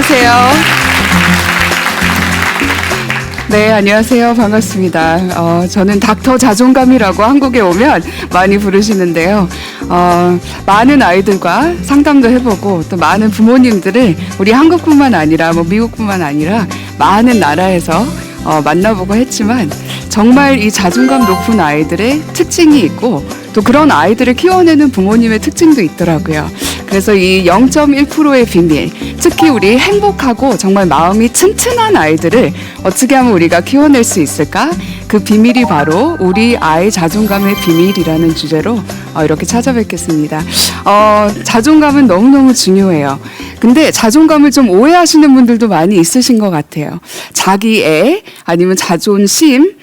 나와주세요. 네, 안녕하세요. 반갑습니다. 저는 닥터 자존감이라고 한국에 오면 많이 부르시는데요. 많은 아이들과 상담도 해보고 또 많은 부모님들을 우리 한국뿐만 아니라 미국뿐만 아니라 많은 나라에서 만나보고 했지만 정말 이 자존감 높은 아이들의 특징이 있고 또 그런 아이들을 키워내는 부모님의 특징도 있더라고요. 그래서 이 0.1%의 비밀, 특히 우리 행복하고 정말 마음이 튼튼한 아이들을 어떻게 하면 우리가 키워낼 수 있을까? 그 비밀이 바로 우리 아이 자존감의 비밀이라는 주제로 이렇게 찾아뵙겠습니다. 자존감은 너무너무 중요해요. 근데 자존감을 좀 오해하시는 분들도 많이 있으신 것 같아요. 자기애 아니면 자존심,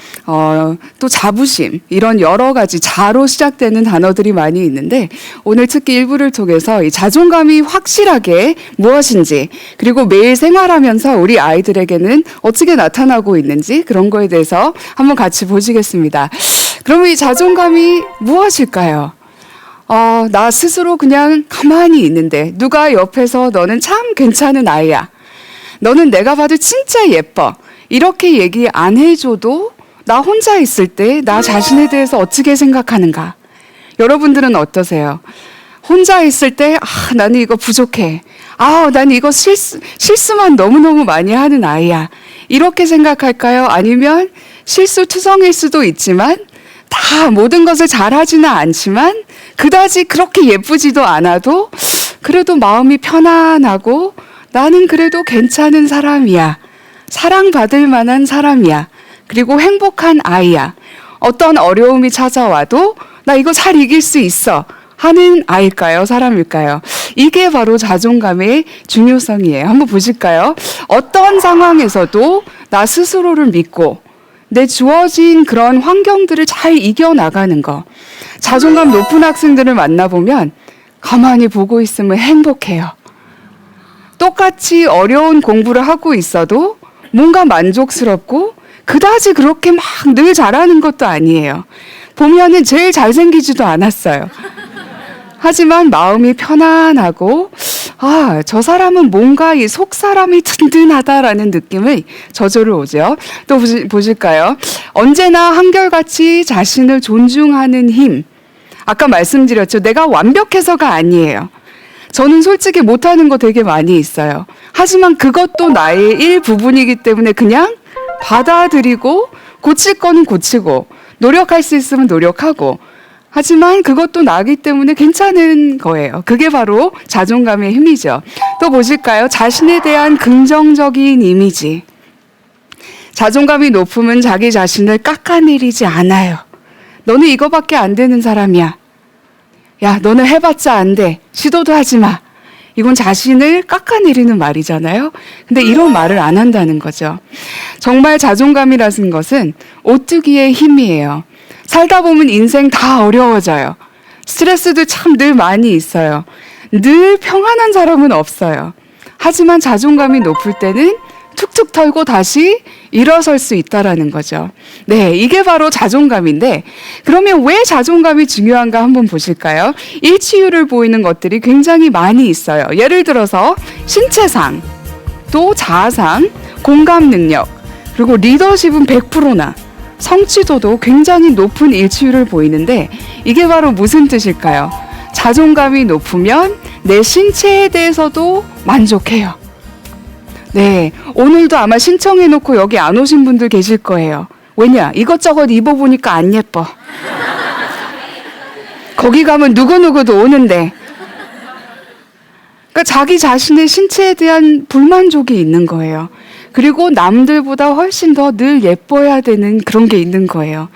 또 자부심 이런 여러 가지 자로 시작되는 단어들이 많이 있는데 오늘 특히 일부를 통해서 이 자존감이 확실하게 무엇인지 그리고 매일 생활하면서 우리 아이들에게는 어떻게 나타나고 있는지 그런 거에 대해서 한번 같이 보시겠습니다. 그러면 이 자존감이 무엇일까요? 나 스스로 그냥 가만히 있는데 누가 옆에서 너는 참 괜찮은 아이야. 너는 내가 봐도 진짜 예뻐. 이렇게 얘기 안 해줘도 나 혼자 있을 때 나 자신에 대해서 어떻게 생각하는가? 여러분들은 어떠세요? 혼자 있을 때 나는 이거 부족해. 나는 이거 실수만 너무너무 많이 하는 아이야. 이렇게 생각할까요? 아니면 실수투성일 수도 있지만 다 모든 것을 잘하지는 않지만 그다지 그렇게 예쁘지도 않아도 그래도 마음이 편안하고 나는 그래도 괜찮은 사람이야. 사랑받을 만한 사람이야. 그리고 행복한 아이야. 어떤 어려움이 찾아와도 나 이거 잘 이길 수 있어 하는 아이일까요? 사람일까요? 이게 바로 자존감의 중요성이에요. 한번 보실까요? 어떤 상황에서도 나 스스로를 믿고 내 주어진 그런 환경들을 잘 이겨나가는 거. 자존감 높은 학생들을 만나보면 가만히 보고 있으면 행복해요. 똑같이 어려운 공부를 하고 있어도 뭔가 만족스럽고 그다지 그렇게 막 늘 잘하는 것도 아니에요. 보면은 제일 잘생기지도 않았어요. 하지만 마음이 편안하고 저 사람은 뭔가 이 속사람이 든든하다라는 느낌을 저절로 오죠. 또 보실까요? 언제나 한결같이 자신을 존중하는 힘. 아까 말씀드렸죠. 내가 완벽해서가 아니에요. 저는 솔직히 못하는 거 되게 많이 있어요. 하지만 그것도 나의 일부분이기 때문에 그냥 받아들이고 고칠 거는 고치고 노력할 수 있으면 노력하고 하지만 그것도 나기 때문에 괜찮은 거예요. 그게 바로 자존감의 힘이죠. 또 보실까요? 자신에 대한 긍정적인 이미지. 자존감이 높으면 자기 자신을 깎아내리지 않아요. 너는 이거밖에 안 되는 사람이야. 야, 너는 해봤자 안 돼. 시도도 하지 마. 이건 자신을 깎아내리는 말이잖아요. 근데 이런 말을 안 한다는 거죠. 정말 자존감이라는 것은 오뚜기의 힘이에요. 살다 보면 인생 다 어려워져요. 스트레스도 참 늘 많이 있어요. 늘 평안한 사람은 없어요. 하지만 자존감이 높을 때는 툭툭 털고 다시 일어설 수 있다라는 거죠. 네, 이게 바로 자존감인데 그러면 왜 자존감이 중요한가 한번 보실까요? 일치율을 보이는 것들이 굉장히 많이 있어요. 예를 들어서 신체상, 또 자아상, 공감 능력, 그리고 리더십은 100%나 성취도도 굉장히 높은 일치율을 보이는데 이게 바로 무슨 뜻일까요? 자존감이 높으면 내 신체에 대해서도 만족해요. 네, 오늘도 아마 신청해놓고 여기 안 오신 분들 계실 거예요. 왜냐? 이것저것 입어보니까 안 예뻐. 거기 가면 누구누구도 오는데. 그러니까 자기 자신의 신체에 대한 불만족이 있는 거예요. 그리고 남들보다 훨씬 더 늘 예뻐야 되는 그런 게 있는 거예요.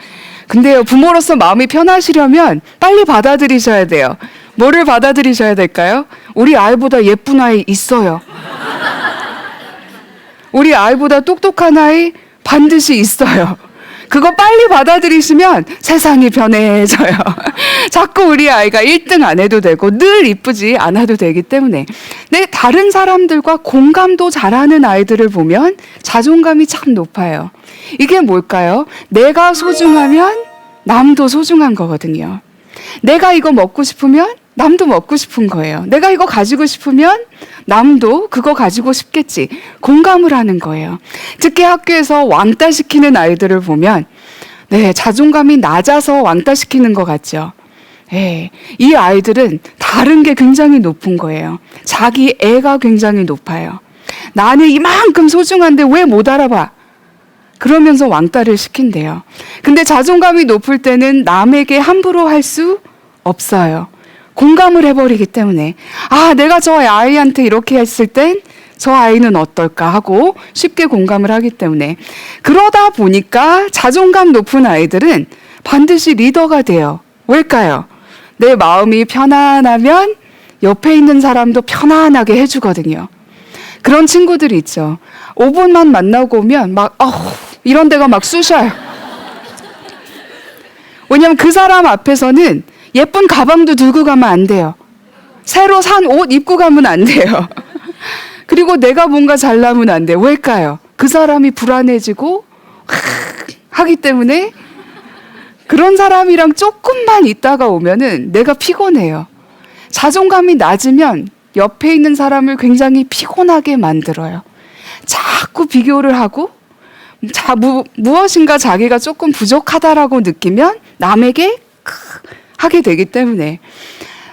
근데요, 부모로서 마음이 편하시려면 빨리 받아들이셔야 돼요. 뭐를 받아들이셔야 될까요? 우리 아이보다 예쁜 아이 있어요. 우리 아이보다 똑똑한 아이 반드시 있어요. 그거 빨리 받아들이시면 세상이 편해져요. 자꾸 우리 아이가 1등 안 해도 되고 늘 이쁘지 않아도 되기 때문에. 네, 다른 사람들과 공감도 잘하는 아이들을 보면 자존감이 참 높아요. 이게 뭘까요? 내가 소중하면 남도 소중한 거거든요. 내가 이거 먹고 싶으면 남도 먹고 싶은 거예요. 내가 이거 가지고 싶으면 남도 그거 가지고 싶겠지. 공감을 하는 거예요. 특히 학교에서 왕따 시키는 아이들을 보면 네, 자존감이 낮아서 왕따 시키는 것 같죠. 네, 이 아이들은 다른 게 굉장히 높은 거예요. 자기 애가 굉장히 높아요. 나는 이만큼 소중한데 왜 못 알아봐? 그러면서 왕따를 시킨대요. 근데 자존감이 높을 때는 남에게 함부로 할 수 없어요. 공감을 해버리기 때문에 아, 내가 저 아이한테 이렇게 했을 땐 저 아이는 어떨까 하고 쉽게 공감을 하기 때문에 그러다 보니까 자존감 높은 아이들은 반드시 리더가 돼요. 왜일까요? 내 마음이 편안하면 옆에 있는 사람도 편안하게 해주거든요. 그런 친구들이 있죠. 5분만 만나고 오면 막 이런 데가 막 쑤셔요. 왜냐면 그 사람 앞에서는 예쁜 가방도 들고 가면 안 돼요. 새로 산 옷 입고 가면 안 돼요. 그리고 내가 뭔가 잘나면 안 돼요. 왜일까요? 그 사람이 불안해지고 하기 때문에 그런 사람이랑 조금만 있다가 오면은 내가 피곤해요. 자존감이 낮으면 옆에 있는 사람을 굉장히 피곤하게 만들어요. 자꾸 비교를 하고 무엇인가 자기가 조금 부족하다라고 느끼면 남에게 하게 되기 때문에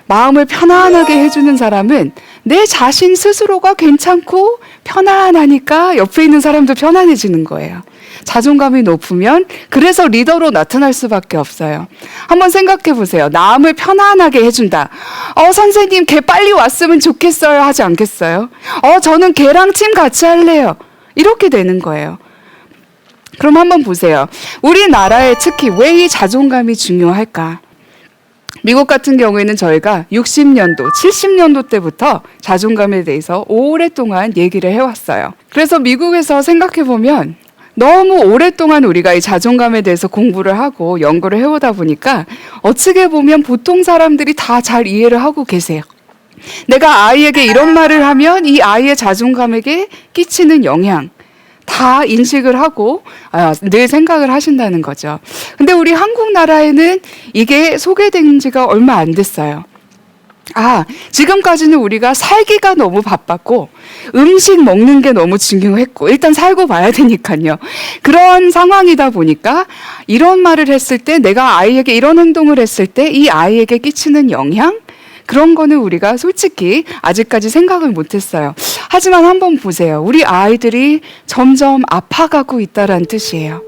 마음을 편안하게 해주는 사람은 내 자신 스스로가 괜찮고 편안하니까 옆에 있는 사람도 편안해지는 거예요. 자존감이 높으면 그래서 리더로 나타날 수밖에 없어요. 한번 생각해 보세요. 남을 편안하게 해준다. 선생님 걔 빨리 왔으면 좋겠어요 하지 않겠어요? 저는 걔랑 팀 같이 할래요. 이렇게 되는 거예요. 그럼 한번 보세요. 우리나라에 특히 왜 이 자존감이 중요할까? 미국 같은 경우에는 저희가 60년도, 70년도 때부터 자존감에 대해서 오랫동안 얘기를 해왔어요. 그래서 미국에서 생각해보면 너무 오랫동안 우리가 이 자존감에 대해서 공부를 하고 연구를 해오다 보니까 어떻게 보면 보통 사람들이 다 잘 이해를 하고 계세요. 내가 아이에게 이런 말을 하면 이 아이의 자존감에게 끼치는 영향 다 인식을 하고 늘 생각을 하신다는 거죠. 근데 우리 한국 나라에는 이게 소개된 지가 얼마 안 됐어요. 지금까지는 우리가 살기가 너무 바빴고 음식 먹는 게 너무 중요했고 일단 살고 봐야 되니까요. 그런 상황이다 보니까 이런 말을 했을 때 내가 아이에게 이런 행동을 했을 때 이 아이에게 끼치는 영향 그런 거는 우리가 솔직히 아직까지 생각을 못했어요. 하지만 한번 보세요. 우리 아이들이 점점 아파가고 있다는 뜻이에요.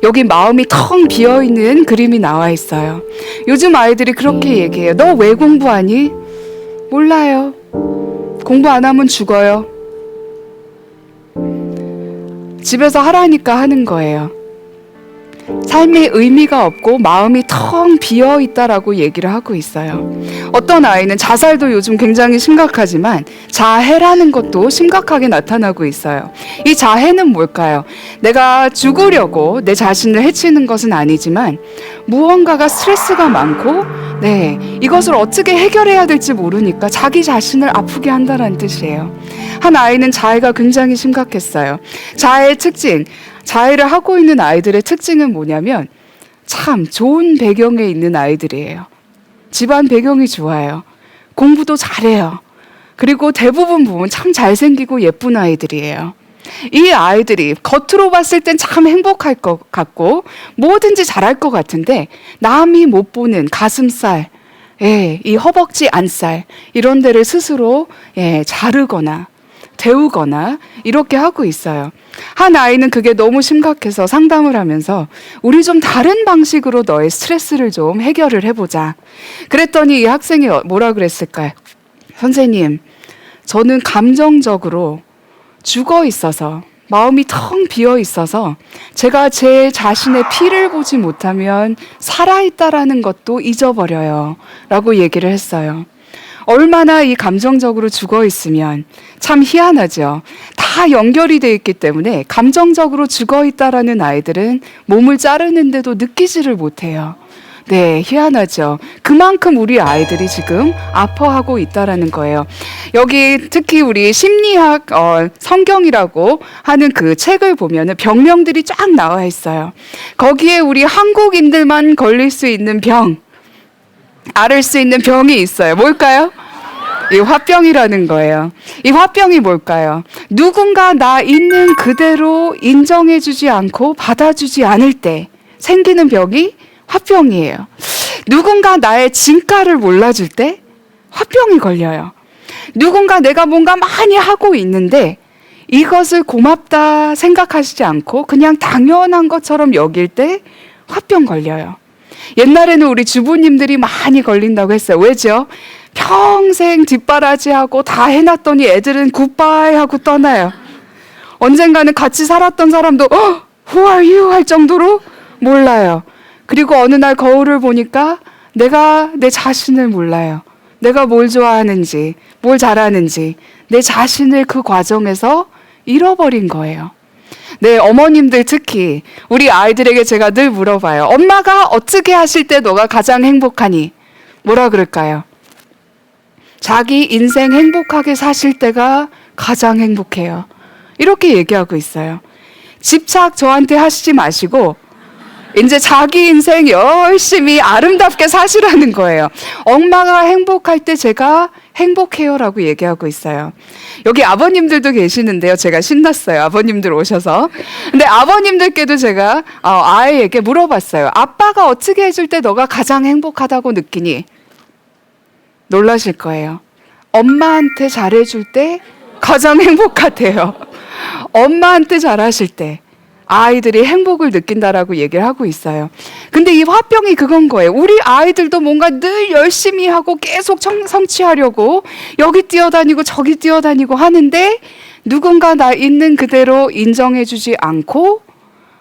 여기 마음이 텅 비어있는 그림이 나와 있어요. 요즘 아이들이 그렇게 얘기해요. 너 왜 공부하니? 몰라요. 공부 안 하면 죽어요. 집에서 하라니까 하는 거예요. 삶에 의미가 없고 마음이 텅 비어있다라고 얘기를 하고 있어요. 어떤 아이는 자살도 요즘 굉장히 심각하지만 자해라는 것도 심각하게 나타나고 있어요. 이 자해는 뭘까요? 내가 죽으려고 내 자신을 해치는 것은 아니지만 무언가가 스트레스가 많고 이것을 어떻게 해결해야 될지 모르니까 자기 자신을 아프게 한다는 뜻이에요. 한 아이는 자해가 굉장히 심각했어요. 자해의 특징, 자해를 하고 있는 아이들의 특징은 뭐냐면 참 좋은 배경에 있는 아이들이에요. 집안 배경이 좋아요. 공부도 잘해요. 그리고 대부분 보면 참 잘생기고 예쁜 아이들이에요. 이 아이들이 겉으로 봤을 땐 참 행복할 것 같고 뭐든지 잘할 것 같은데 남이 못 보는 가슴살, 이 허벅지 안살 이런 데를 스스로 자르거나 데우거나 이렇게 하고 있어요. 한 아이는 그게 너무 심각해서 상담을 하면서 우리 좀 다른 방식으로 너의 스트레스를 좀 해결을 해보자. 그랬더니 이 학생이 뭐라 그랬을까요? 선생님, 저는 감정적으로 죽어 있어서 마음이 텅 비어 있어서 제가 제 자신의 피를 보지 못하면 살아있다라는 것도 잊어버려요. 라고 얘기를 했어요. 얼마나 이 감정적으로 죽어 있으면 참 희한하죠. 다 연결이 돼 있기 때문에 감정적으로 죽어 있다라는 아이들은 몸을 자르는데도 느끼지를 못해요. 희한하죠. 그만큼 우리 아이들이 지금 아파하고 있다라는 거예요. 여기 특히 우리 심리학 성경이라고 하는 그 책을 보면은 병명들이 쫙 나와 있어요. 거기에 우리 한국인들만 걸릴 수 있는 병, 앓을 수 있는 병이 있어요. 뭘까요? 이 화병이라는 거예요. 이 화병이 뭘까요? 누군가 나 있는 그대로 인정해주지 않고 받아주지 않을 때 생기는 병이 화병이에요. 누군가 나의 진가를 몰라줄 때 화병이 걸려요. 누군가 내가 뭔가 많이 하고 있는데 이것을 고맙다 생각하시지 않고 그냥 당연한 것처럼 여길 때 화병 걸려요. 옛날에는 우리 주부님들이 많이 걸린다고 했어요. 왜죠? 평생 뒷바라지하고 다 해놨더니 애들은 굿바이 하고 떠나요. 언젠가는 같이 살았던 사람도 Who are you? 할 정도로 몰라요. 그리고 어느 날 거울을 보니까 내가 내 자신을 몰라요. 내가 뭘 좋아하는지, 뭘 잘하는지, 내 자신을 그 과정에서 잃어버린 거예요. 네, 어머님들 특히 우리 아이들에게 제가 늘 물어봐요. 엄마가 어떻게 하실 때 너가 가장 행복하니? 뭐라 그럴까요? 자기 인생 행복하게 사실 때가 가장 행복해요. 이렇게 얘기하고 있어요. 집착 저한테 하시지 마시고 이제 자기 인생 열심히 아름답게 사시라는 거예요. 엄마가 행복할 때 제가 행복해요라고 얘기하고 있어요. 여기 아버님들도 계시는데요. 제가 신났어요. 아버님들 오셔서. 근데 아버님들께도 제가 아이에게 물어봤어요. 아빠가 어떻게 해줄 때 너가 가장 행복하다고 느끼니? 놀라실 거예요. 엄마한테 잘해줄 때 가장 행복하대요. 엄마한테 잘하실 때 아이들이 행복을 느낀다라고 얘기를 하고 있어요. 근데 이 화병이 그건 거예요. 우리 아이들도 뭔가 늘 열심히 하고 계속 성취하려고 여기 뛰어다니고 저기 뛰어다니고 하는데 누군가 나 있는 그대로 인정해주지 않고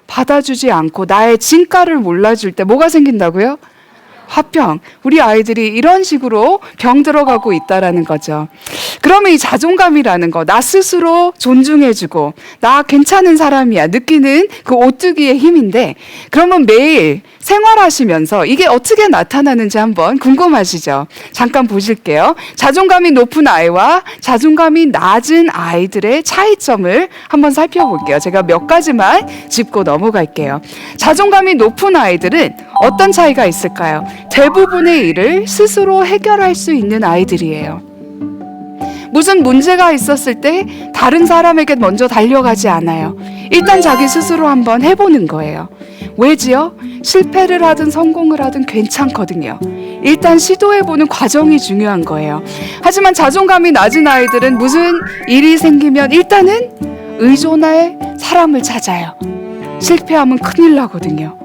받아주지 않고 나의 진가를 몰라줄 때 뭐가 생긴다고요? 화병. 우리 아이들이 이런 식으로 병 들어가고 있다라는 거죠. 그러면 이 자존감이라는 거, 나 스스로 존중해주고 나 괜찮은 사람이야 느끼는 그 오뚜기의 힘인데, 그러면 매일 생활하시면서 이게 어떻게 나타나는지 한번 궁금하시죠? 잠깐 보실게요. 자존감이 높은 아이와 자존감이 낮은 아이들의 차이점을 한번 살펴볼게요. 제가 몇 가지만 짚고 넘어갈게요. 자존감이 높은 아이들은 어떤 차이가 있을까요? 대부분의 일을 스스로 해결할 수 있는 아이들이에요. 무슨 문제가 있었을 때 다른 사람에게 먼저 달려가지 않아요. 일단 자기 스스로 한번 해보는 거예요. 왜지요? 실패를 하든 성공을 하든 괜찮거든요. 일단 시도해보는 과정이 중요한 거예요. 하지만 자존감이 낮은 아이들은 무슨 일이 생기면 일단은 의존할 사람을 찾아요. 실패하면 큰일 나거든요.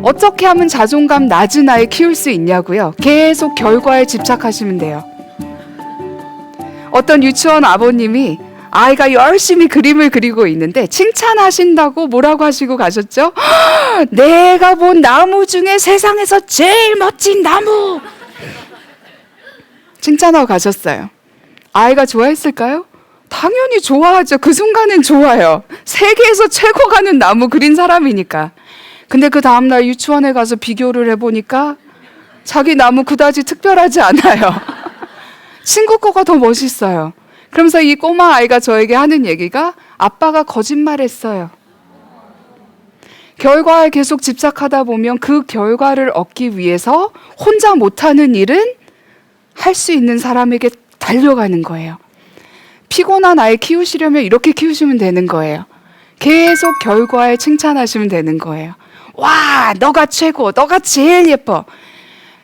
어떻게 하면 자존감 낮은 아이 키울 수 있냐고요? 계속 결과에 집착하시면 돼요. 어떤 유치원 아버님이 아이가 열심히 그림을 그리고 있는데 칭찬하신다고 뭐라고 하시고 가셨죠? 내가 본 나무 중에 세상에서 제일 멋진 나무! 칭찬하고 가셨어요. 아이가 좋아했을까요? 당연히 좋아하죠. 그 순간엔 좋아요. 세계에서 최고 가는 나무 그린 사람이니까. 근데 그 다음날 유치원에 가서 비교를 해보니까 자기 나무 그다지 특별하지 않아요. 친구 거가 더 멋있어요. 그러면서 이 꼬마 아이가 저에게 하는 얘기가 아빠가 거짓말했어요. 결과에 계속 집착하다 보면 그 결과를 얻기 위해서 혼자 못하는 일은 할 수 있는 사람에게 달려가는 거예요. 피곤한 아이 키우시려면 이렇게 키우시면 되는 거예요. 계속 결과에 칭찬하시면 되는 거예요. 와, 너가 최고, 너가 제일 예뻐.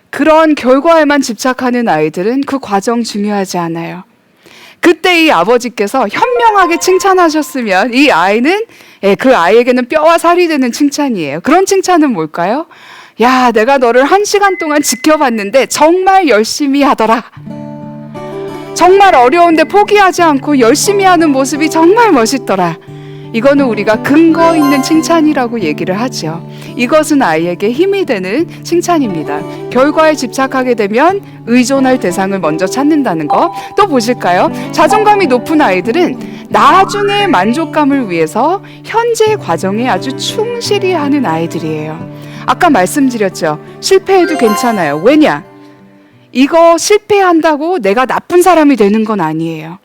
그런 결과에만 집착하는 아이들은 그 과정 중요하지 않아요. 그때 이 아버지께서 현명하게 칭찬하셨으면 이 아이는 그 아이에게는 뼈와 살이 되는 칭찬이에요. 그런 칭찬은 뭘까요? 야, 내가 너를 1시간 동안 지켜봤는데 정말 열심히 하더라. 정말 어려운데 포기하지 않고 열심히 하는 모습이 정말 멋있더라. 이거는 우리가 근거 있는 칭찬이라고 얘기를 하죠. 이것은 아이에게 힘이 되는 칭찬입니다. 결과에 집착하게 되면 의존할 대상을 먼저 찾는다는 거. 또 보실까요? 자존감이 높은 아이들은 나중의 만족감을 위해서 현재 과정에 아주 충실히 하는 아이들이에요. 아까 말씀드렸죠. 실패해도 괜찮아요. 왜냐? 이거 실패한다고 내가 나쁜 사람이 되는 건 아니에요.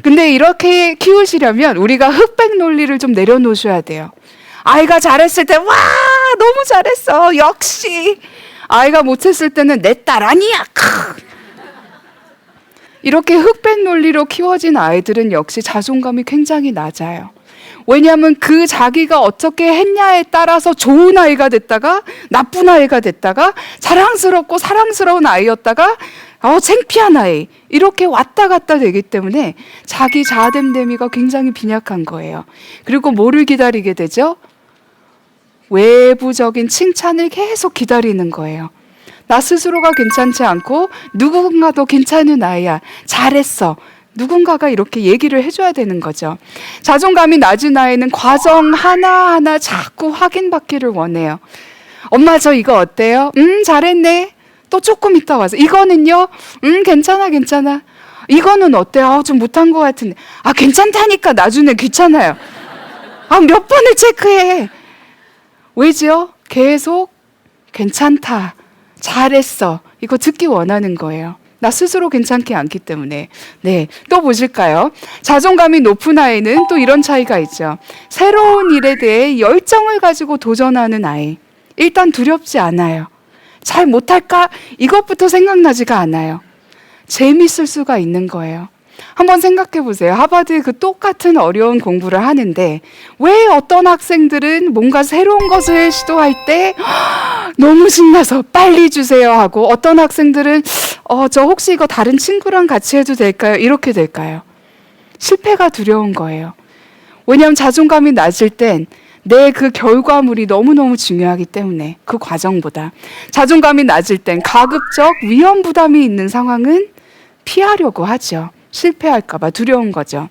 근데 이렇게 키우시려면 우리가 흑백 논리를 좀 내려놓으셔야 돼요. 아이가 잘했을 때 와 너무 잘했어 역시. 아이가 못했을 때는 내 딸 아니야. 이렇게 흑백 논리로 키워진 아이들은 역시 자존감이 굉장히 낮아요. 왜냐하면 그 자기가 어떻게 했냐에 따라서 좋은 아이가 됐다가 나쁜 아이가 됐다가 자랑스럽고 사랑스러운 아이였다가 창피한 아이, 이렇게 왔다 갔다 되기 때문에 자기 자아됨됨이가 굉장히 빈약한 거예요. 그리고 뭐를 기다리게 되죠? 외부적인 칭찬을 계속 기다리는 거예요. 나 스스로가 괜찮지 않고 누군가도 괜찮은 아이야, 잘했어, 누군가가 이렇게 얘기를 해줘야 되는 거죠. 자존감이 낮은 아이는 과정 하나하나 자꾸 확인받기를 원해요. 엄마 저 이거 어때요? 잘했네. 또 조금 있다 와서 이거는요? 괜찮아. 이거는 어때요? 좀 못한 것 같은데. 괜찮다니까. 나중에 귀찮아요. 몇 번을 체크해. 왜죠? 계속 괜찮다, 잘했어, 이거 듣기 원하는 거예요. 나 스스로 괜찮지 않기 때문에. 네, 또 보실까요? 자존감이 높은 아이는 또 이런 차이가 있죠. 새로운 일에 대해 열정을 가지고 도전하는 아이. 일단 두렵지 않아요. 잘 못할까? 이것부터 생각나지가 않아요. 재밌을 수가 있는 거예요. 한번 생각해 보세요. 하버드 그 똑같은 어려운 공부를 하는데 왜 어떤 학생들은 뭔가 새로운 것을 시도할 때 너무 신나서 빨리 주세요 하고, 어떤 학생들은 저 혹시 이거 다른 친구랑 같이 해도 될까요? 이렇게 될까요? 실패가 두려운 거예요. 왜냐하면 자존감이 낮을 땐 내 그 결과물이 너무너무 중요하기 때문에, 그 과정보다. 자존감이 낮을 땐 가급적 위험 부담이 있는 상황은 피하려고 하죠. 실패할까 봐 두려운 거죠.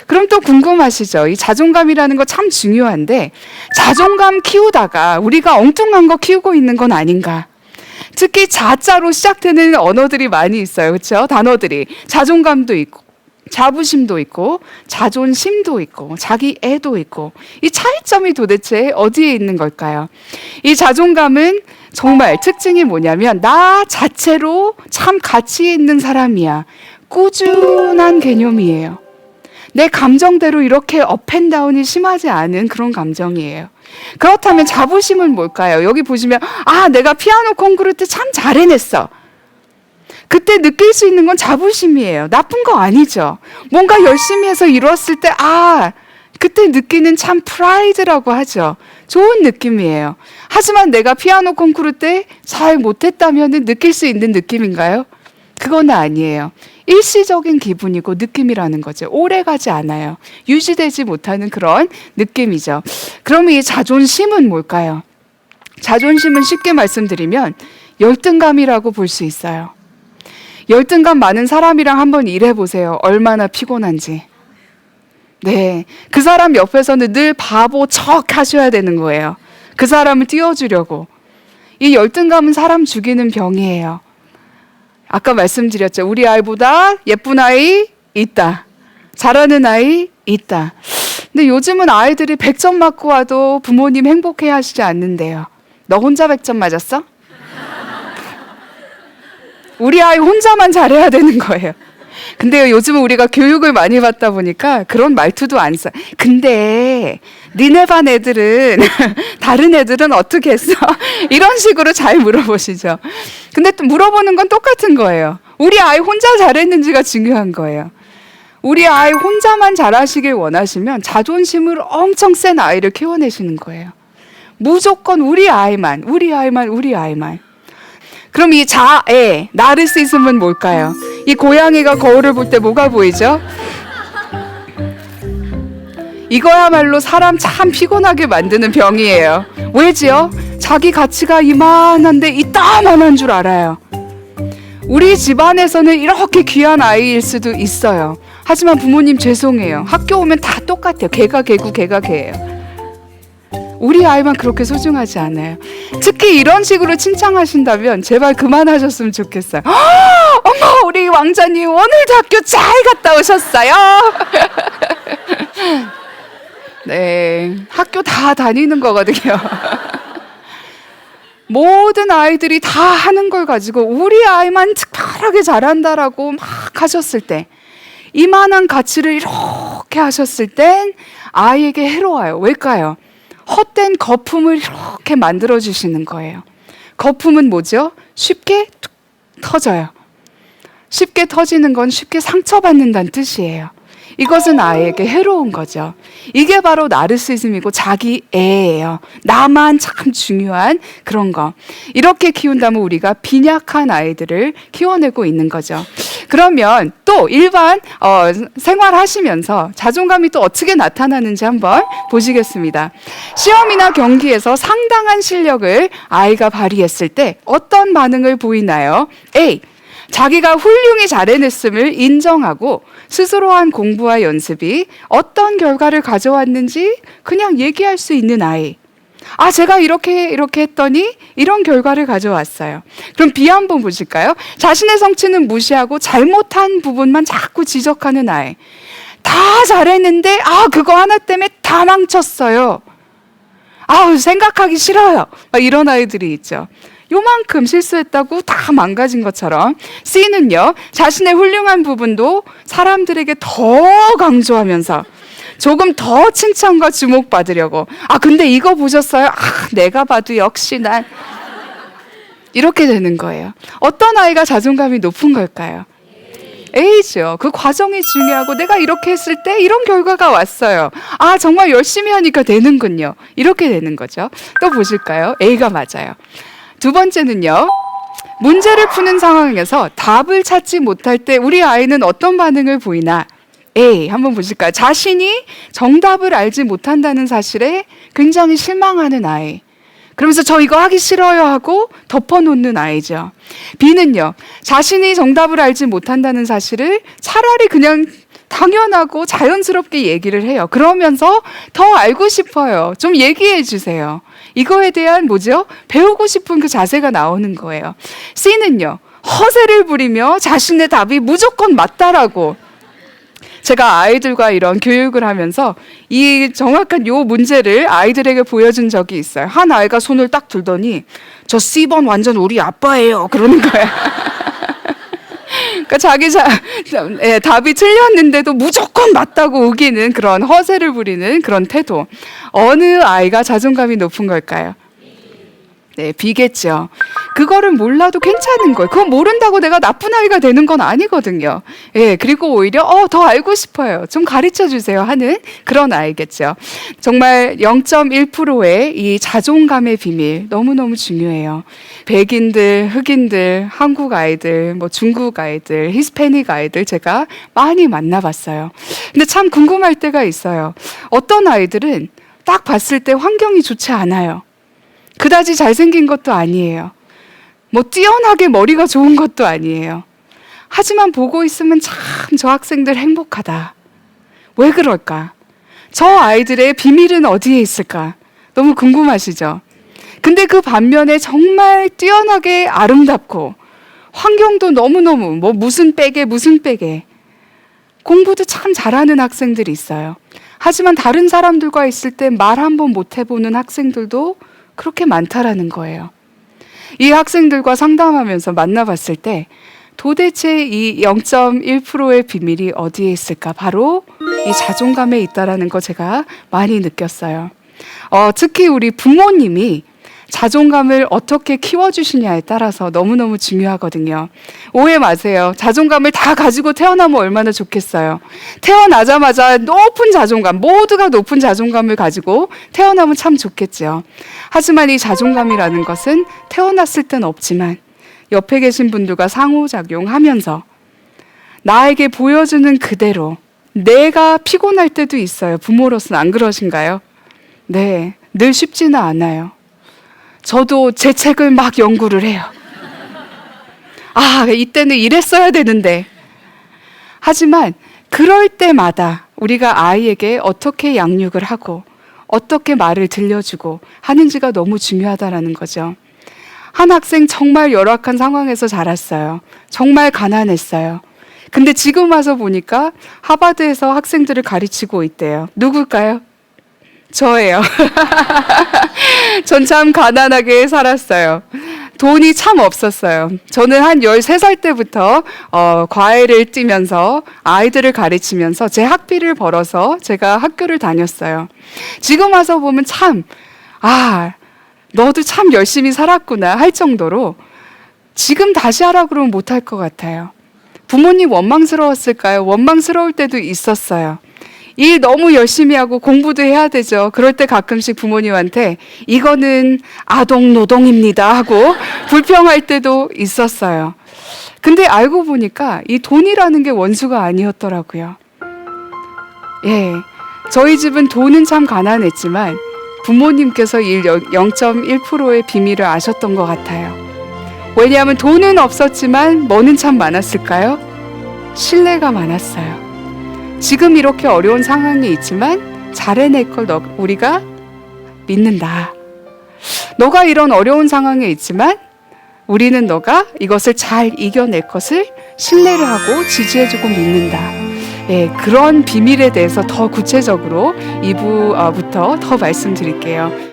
그럼 또 궁금하시죠? 이 자존감이라는 거 참 중요한데 자존감 키우다가 우리가 엉뚱한 거 키우고 있는 건 아닌가? 특히 자자로 시작되는 언어들이 많이 있어요. 그렇죠? 단어들이 자존감도 있고 자부심도 있고 자존심도 있고 자기애도 있고, 이 차이점이 도대체 어디에 있는 걸까요? 이 자존감은 정말 특징이 뭐냐면 나 자체로 참 가치 있는 사람이야, 꾸준한 개념이에요. 내 감정대로 이렇게 업앤다운이 심하지 않은 그런 감정이에요. 그렇다면 자부심은 뭘까요? 여기 보시면 내가 피아노 콩쿠르트 참 잘 해냈어. 그때 느낄 수 있는 건 자부심이에요. 나쁜 거 아니죠. 뭔가 열심히 해서 이루었을 때 그때 느끼는 참 프라이드라고 하죠. 좋은 느낌이에요. 하지만 내가 피아노 콩쿠르 때 잘 못했다면 느낄 수 있는 느낌인가요? 그건 아니에요. 일시적인 기분이고 느낌이라는 거죠. 오래가지 않아요. 유지되지 못하는 그런 느낌이죠. 그럼 이 자존심은 뭘까요? 자존심은 쉽게 말씀드리면 열등감이라고 볼 수 있어요. 열등감 많은 사람이랑 한번 일해보세요. 얼마나 피곤한지. 네, 그 사람 옆에서는 늘 바보 척 하셔야 되는 거예요. 그 사람을 띄워주려고. 이 열등감은 사람 죽이는 병이에요. 아까 말씀드렸죠. 우리 아이보다 예쁜 아이 있다, 잘하는 아이 있다. 근데 요즘은 아이들이 100점 맞고 와도 부모님 행복해 하시지 않는데요. 너 혼자 100점 맞았어? 우리 아이 혼자만 잘해야 되는 거예요. 근데 요즘은 우리가 교육을 많이 받다 보니까 그런 말투도 안 써. 근데 니네 반 애들은 다른 애들은 어떻게 했어? 이런 식으로 잘 물어보시죠. 근데 또 물어보는 건 똑같은 거예요. 우리 아이 혼자 잘했는지가 중요한 거예요. 우리 아이 혼자만 잘하시길 원하시면 자존심을 엄청 센 아이를 키워내시는 거예요. 무조건 우리 아이만. 그럼 이 자애, 나르시즘은 뭘까요? 이 고양이가 거울을 볼 때 뭐가 보이죠? 이거야말로 사람 참 피곤하게 만드는 병이에요. 왜지요? 자기 가치가 이만한데 이따만한 줄 알아요. 우리 집안에서는 이렇게 귀한 아이일 수도 있어요. 하지만 부모님 죄송해요. 학교 오면 다 똑같아요. 걔가 걔고 걔가 걔예요. 우리 아이만 그렇게 소중하지 않아요. 특히 이런 식으로 칭찬하신다면 제발 그만하셨으면 좋겠어요. 어머, 우리 왕자님 오늘도 학교 잘 갔다 오셨어요. 네, 학교 다 다니는 거거든요. 모든 아이들이 다 하는 걸 가지고 우리 아이만 특별하게 잘한다라고 막 하셨을 때, 이만한 가치를 이렇게 하셨을 땐 아이에게 해로워요. 왜일까요? 헛된 거품을 이렇게 만들어주시는 거예요. 거품은 뭐죠? 쉽게 툭 터져요. 쉽게 터지는 건 쉽게 상처받는다는 뜻이에요. 이것은 아이에게 해로운 거죠. 이게 바로 나르시즘이고 자기애예요. 나만 참 중요한 그런 거. 이렇게 키운다면 우리가 빈약한 아이들을 키워내고 있는 거죠. 그러면 또 일반 생활하시면서 자존감이 또 어떻게 나타나는지 한번 보시겠습니다. 시험이나 경기에서 상당한 실력을 아이가 발휘했을 때 어떤 반응을 보이나요? A. 자기가 훌륭히 잘해냈음을 인정하고 스스로 한 공부와 연습이 어떤 결과를 가져왔는지 그냥 얘기할 수 있는 아이. 아, 제가 이렇게 했더니 이런 결과를 가져왔어요. 그럼 B 한번 보실까요? 자신의 성취는 무시하고 잘못한 부분만 자꾸 지적하는 아이. 다 잘했는데 그거 하나 때문에 다 망쳤어요. 생각하기 싫어요. 막 이런 아이들이 있죠. 요만큼 실수했다고 다 망가진 것처럼. C는요, 자신의 훌륭한 부분도 사람들에게 더 강조하면서 조금 더 칭찬과 주목받으려고. 근데 이거 보셨어요? 내가 봐도 역시 난. 이렇게 되는 거예요. 어떤 아이가 자존감이 높은 걸까요? A죠. 그 과정이 중요하고 내가 이렇게 했을 때 이런 결과가 왔어요. 정말 열심히 하니까 되는군요. 이렇게 되는 거죠. 또 보실까요? A가 맞아요. 두 번째는요, 문제를 푸는 상황에서 답을 찾지 못할 때 우리 아이는 어떤 반응을 보이나? A, 한번 보실까요? 자신이 정답을 알지 못한다는 사실에 굉장히 실망하는 아이. 그러면서 저 이거 하기 싫어요 하고 덮어놓는 아이죠. B는요, 자신이 정답을 알지 못한다는 사실을 차라리 그냥 당연하고 자연스럽게 얘기를 해요. 그러면서 더 알고 싶어요. 좀 얘기해 주세요. 이거에 대한 배우고 싶은 그 자세가 나오는 거예요. C는요, 허세를 부리며 자신의 답이 무조건 맞다라고. 제가 아이들과 이런 교육을 하면서 이 정확한 요 문제를 아이들에게 보여준 적이 있어요. 한 아이가 손을 딱 들더니 저 C번 완전 우리 아빠예요. 그러는 거예요. 그러니까 자기 답이 틀렸는데도 무조건 맞다고 우기는 그런 허세를 부리는 그런 태도. 어느 아이가 자존감이 높은 걸까요? 네, B겠죠. 그거를 몰라도 괜찮은 거예요. 그건 모른다고 내가 나쁜 아이가 되는 건 아니거든요. 그리고 오히려 더 알고 싶어요. 좀 가르쳐 주세요 하는 그런 아이겠죠. 정말 0.1%의 이 자존감의 비밀 너무너무 중요해요. 백인들, 흑인들, 한국 아이들, 중국 아이들, 히스패닉 아이들 제가 많이 만나봤어요. 근데 참 궁금할 때가 있어요. 어떤 아이들은 딱 봤을 때 환경이 좋지 않아요. 그다지 잘생긴 것도 아니에요. 뛰어나게 머리가 좋은 것도 아니에요. 하지만 보고 있으면 참 저 학생들 행복하다. 왜 그럴까? 저 아이들의 비밀은 어디에 있을까? 너무 궁금하시죠? 근데 그 반면에 정말 뛰어나게 아름답고 환경도 너무너무 무슨 백에 공부도 참 잘하는 학생들이 있어요. 하지만 다른 사람들과 있을 때 말 한 번 못 해보는 학생들도 그렇게 많다라는 거예요. 이 학생들과 상담하면서 만나봤을 때 도대체 이 0.1%의 비밀이 어디에 있을까? 바로 이 자존감에 있다라는 거 제가 많이 느꼈어요. 특히 우리 부모님이 자존감을 어떻게 키워주시냐에 따라서 너무너무 중요하거든요. 오해 마세요. 자존감을 다 가지고 태어나면 얼마나 좋겠어요. 태어나자마자 높은 자존감, 모두가 높은 자존감을 가지고 태어나면 참 좋겠죠. 하지만 이 자존감이라는 것은 태어났을 땐 없지만 옆에 계신 분들과 상호작용하면서 나에게 보여주는 그대로 내가 피곤할 때도 있어요. 부모로서는 안 그러신가요? 네, 늘 쉽지는 않아요. 저도 제 책을 막 연구를 해요. 이때는 이랬어야 되는데. 하지만 그럴 때마다 우리가 아이에게 어떻게 양육을 하고 어떻게 말을 들려주고 하는지가 너무 중요하다라는 거죠. 한 학생 정말 열악한 상황에서 자랐어요. 정말 가난했어요. 근데 지금 와서 보니까 하버드에서 학생들을 가르치고 있대요. 누굴까요? 저예요. 전 참 가난하게 살았어요. 돈이 참 없었어요. 저는 한 13살 때부터 과외를 뛰면서 아이들을 가르치면서 제 학비를 벌어서 제가 학교를 다녔어요. 지금 와서 보면 참 너도 참 열심히 살았구나 할 정도로 지금 다시 하라 그러면 못할 것 같아요. 부모님 원망스러웠을까요? 원망스러울 때도 있었어요. 일 너무 열심히 하고 공부도 해야 되죠. 그럴 때 가끔씩 부모님한테 이거는 아동 노동입니다 하고 불평할 때도 있었어요. 근데 알고 보니까 이 돈이라는 게 원수가 아니었더라고요. 예, 저희 집은 돈은 참 가난했지만 부모님께서 0.1%의 비밀을 아셨던 것 같아요. 왜냐하면 돈은 없었지만 뭐는 참 많았을까요? 신뢰가 많았어요. 지금 이렇게 어려운 상황이 있지만 잘 해낼 걸 우리가 믿는다. 너가 이런 어려운 상황에 있지만 우리는 너가 이것을 잘 이겨낼 것을 신뢰를 하고 지지해주고 믿는다. 예, 그런 비밀에 대해서 더 구체적으로 2부부터 더 말씀드릴게요.